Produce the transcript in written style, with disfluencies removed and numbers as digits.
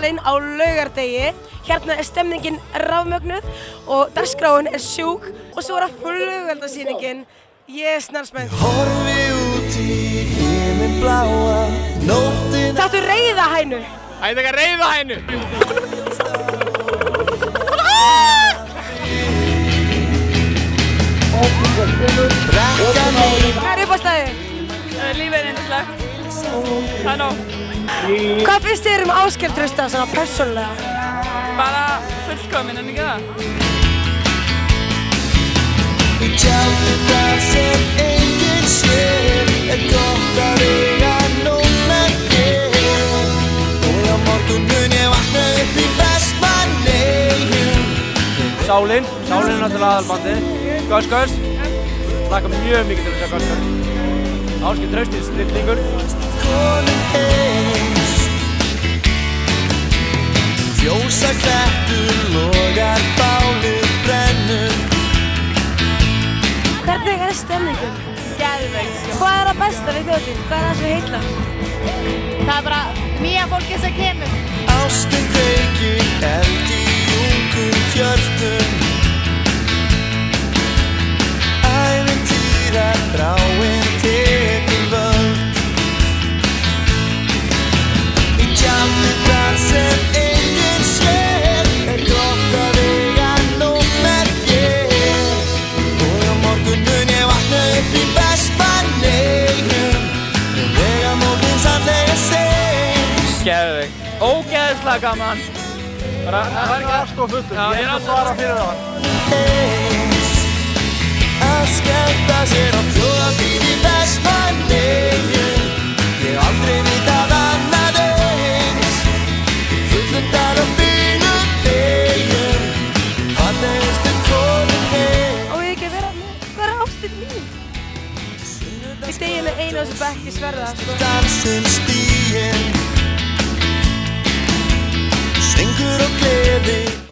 Bústaðurinn á laugardegi. Hérna stemningin rafmögnuð og dagskráin sjúk. Og svo það flugeldasýningin. Ég snarsmennt. Horfi út í himinn bláa nóttina. Taktu reiðahænu. Það er ekki reiðahænu. Hvað uppástæði? Lífið yndislegt. Það nóg. Hvað finnst þér Ásgeir Trausta svona persónulega? Bara fullkomin, en ekki það? Í tjaldi þar sem enginn sér gott að eiga núna hér. Og á morgun mun ég vakna upp í Vestmannaeyjum. Sálin náttúrulega aðalbandið. Göskurs. Hlakka mjög mikið til að sjá Göskurs. Ásgeir Trausti, snillingur. Konum heims. Fjósaklettur logar, bálið brennur. Hvernig stemningin? Geðveik. Hvað það besta við þjóðhátíð? Hvað það sem heillar? Það bara nýja fólkið sem kemur. Ástin kveikir eld í ungum hjörtum. Ævintýra þráin tekur völd. Í tjaldi þar sem enginn sér gott að eiga númer hér. Og á morgun mun ég vakna upp í Vestmannaeyjum. Vegamótin sannlega seins. Geðveik. Ógeðslega gaman. Bara, það er ekki allt of fullur. Ég er að svara fyrir það. Að skemmta sér á þjóðhátíð í Vestmannaeyjum. Ég hef aldrei vitað annað eins. Fullum dal og fínum eyjum. Fallegustu konum heims. Á ég ekki að vera með? Hvað ástin mín? Ég degi með einu á þessu bekki Sverða, sko. Dansinn stíinn. Söngur og gleði.